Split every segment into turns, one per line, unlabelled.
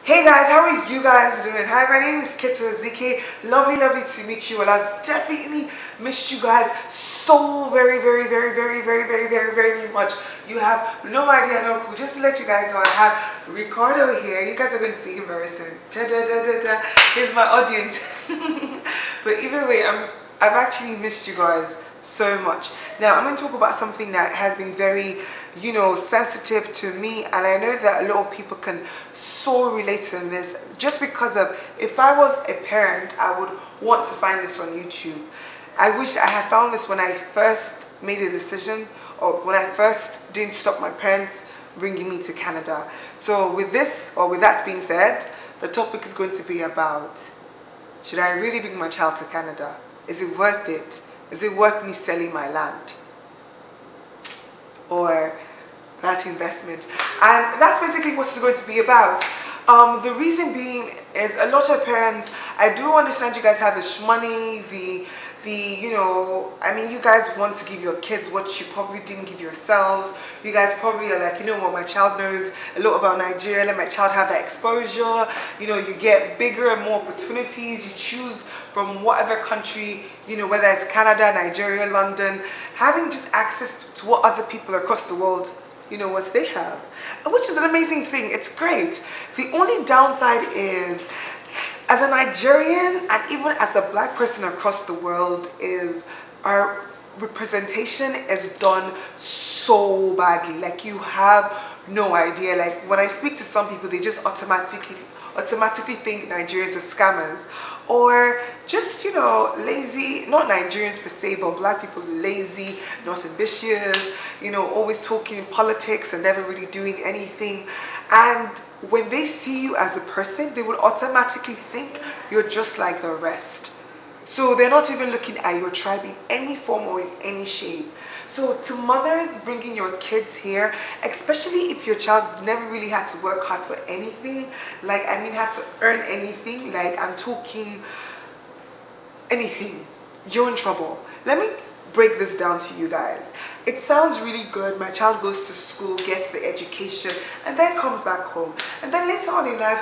Hey guys, how are you guys doing? Hi, my name is Keto ZK. Lovely to meet you. Well, I've definitely missed you guys so very much. You have no idea, no clue. Just to let you guys know, I have Ricardo here. You guys are going to see him very soon. Here's my audience. But either way, I've actually missed you guys so much. Now, I'm going to talk about something that has been very sensitive to me, and I know that a lot of people can so relate to this, just because of, if I was a parent, I would want to find this on YouTube. I wish I had found this when I first made a decision, or when I first didn't stop my parents bringing me to Canada. So with that being said, the topic is going to be about, should I really bring my child to Canada? Is it worth it? Is it worth me selling my land? Or that investment? And that's basically what it's going to be about. The reason being is, a lot of parents, I do understand you guys have the money, you guys want to give your kids what you probably didn't give yourselves. You guys probably are like, my child knows a lot about Nigeria, let my child have that exposure. You get bigger and more opportunities. You choose from whatever country, whether it's Canada, Nigeria, London, having just access to what other people across the world, what they have, which is an amazing thing. It's great. The only downside is, as a Nigerian and even as a black person across the world, is our representation is done so badly. Like, you have no idea. Like, when I speak to some people, they just automatically think Nigerians are scammers, or just lazy. Not Nigerians per se, but black people, lazy, not ambitious, always talking politics and never really doing anything. And when they see you as a person, they would automatically think you're just like the rest. So they're not even looking at your tribe in any form or in any shape. So to mothers bringing your kids here, especially if your child never really had to work hard for anything, had to earn anything, I'm talking anything, you're in trouble. Let me break this down to you guys. It sounds really good. My child goes to school, gets the education, and then comes back home. And then later on in life,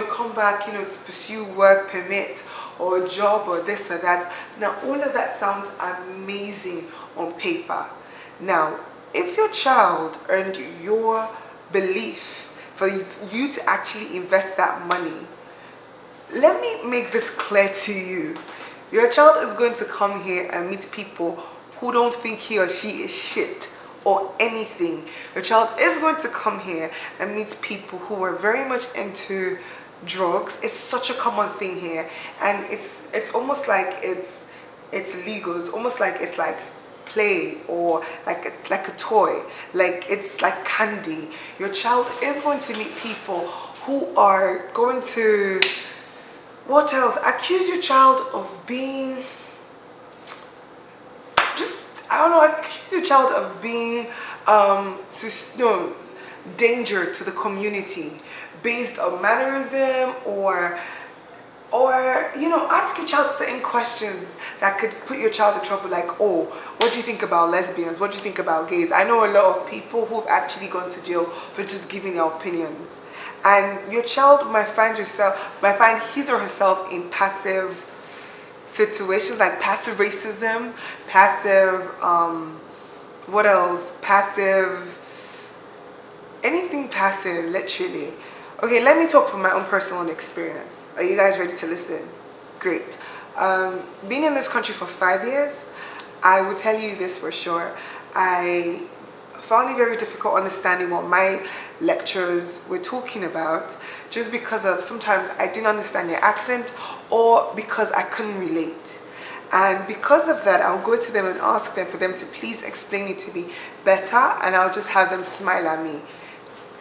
come back, to pursue work permit or a job or this or that. Now, all of that sounds amazing on paper. Now, if your child earned your belief for you to actually invest that money, let me make this clear to you. Your child is going to come here and meet people who don't think he or she is shit or anything. Your child is going to come here and meet people who are very much into drugs. It's such a common thing here, and it's almost like it's legal. It's almost like it's like play, or like a toy. Like, it's like candy. Your child is going to meet people who are going to, what else? Accuse your child of being, accuse your child of being danger to the community based on mannerism, or ask your child certain questions that could put your child in trouble, like, oh, what do you think about lesbians? What do you think about gays? I know a lot of people who've actually gone to jail for just giving their opinions. And your child might find his or herself in passive situations, like passive racism, passive, what else? Passive, anything passive, literally. Okay, let me talk from my own personal experience. Are you guys ready to listen? Great. Being in this country for 5 years, I will tell you this for sure. I found it very difficult understanding what my lecturers were talking about, just because of, sometimes I didn't understand their accent, or because I couldn't relate. And because of that, I'll go to them and ask them for them to please explain it to me better, and I'll just have them smile at me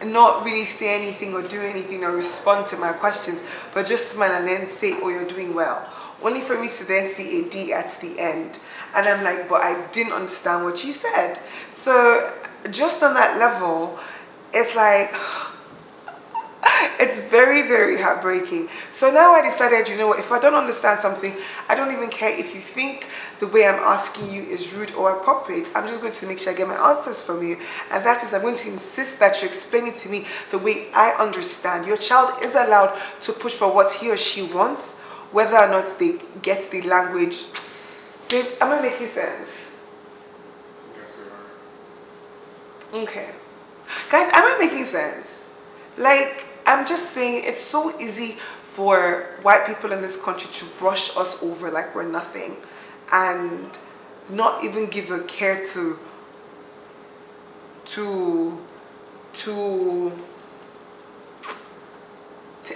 and not really say anything or do anything or respond to my questions, but just smile and then say, oh, you're doing well, only for me to then see a D at the end. And I'm like, but I didn't understand what you said. So just on that level, it's like, It's very, very heartbreaking. So now I decided, you know what, if I don't understand something, I don't even care if you think the way I'm asking you is rude or appropriate. I'm just going to make sure I get my answers from you. And that is, I'm going to insist that you explain it to me the way I understand. Your child is allowed to push for what he or she wants, whether or not they get the language. Babe, am I making sense?
Yes, you are.
Okay. Guys, am I making sense? Like, I'm just saying, it's so easy for white people in this country to brush us over like we're nothing and not even give a care to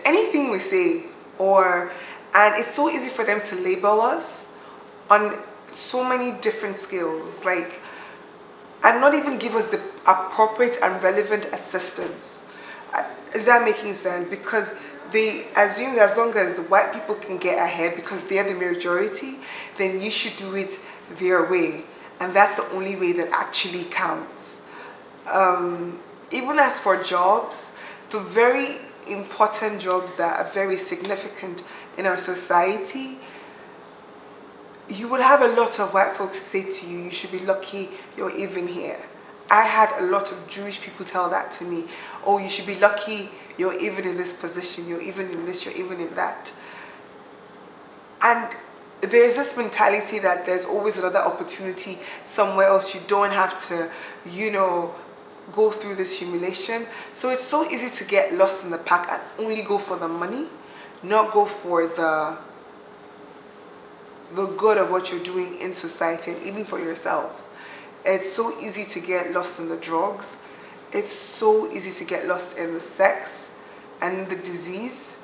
anything we say, and it's so easy for them to label us on so many different scales, like, and not even give us the appropriate and relevant assistance. Is that making sense? Because they assume that as long as white people can get ahead because they're the majority, then you should do it their way. And that's the only way that actually counts. Even as for jobs, the very important jobs that are very significant in our society, you would have a lot of white folks say to you, you should be lucky you're even here. I had a lot of Jewish people tell that to me. Oh, you should be lucky you're even in this position, you're even in this, you're even in that. And there's this mentality that there's always another opportunity somewhere else. You don't have to, go through this humiliation. So it's so easy to get lost in the pack and only go for the money, not go for the good of what you're doing in society and even for yourself. It's so easy to get lost in the drugs. It's so easy to get lost in the sex and the disease.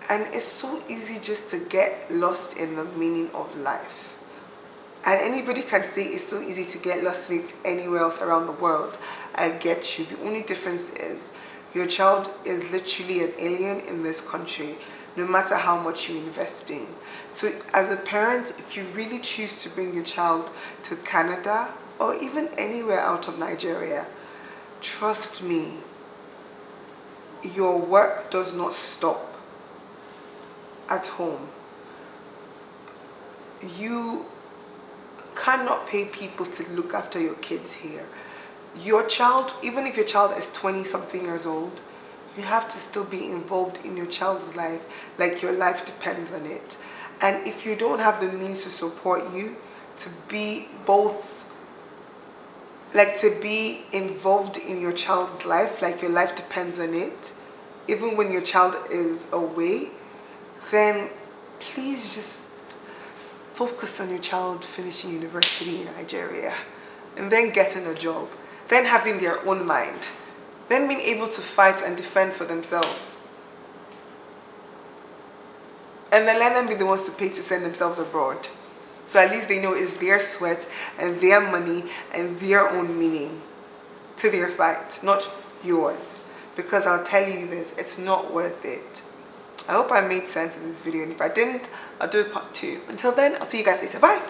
And it's so easy just to get lost in the meaning of life. And anybody can say it's so easy to get lost in it anywhere else around the world. I get you. The only difference is your child is literally an alien in this country, no matter how much you invest in. So as a parent, if you really choose to bring your child to Canada or even anywhere out of Nigeria, trust me, your work does not stop at home. You cannot pay people to look after your kids here. Your child, even if your child is 20 something years old, you have to still be involved in your child's life like your life depends on it. And if you don't have the means to support you, to be involved in your child's life like your life depends on it, even when your child is away, then please just focus on your child finishing university in Nigeria and then getting a job, then having their own mind, then being able to fight and defend for themselves. And then let them be the ones to pay to send themselves abroad. So at least they know it's their sweat and their money and their own meaning to their fight, not yours. Because I'll tell you this, it's not worth it. I hope I made sense in this video, and if I didn't, I'll do part 2. Until then, I'll see you guys later. Bye!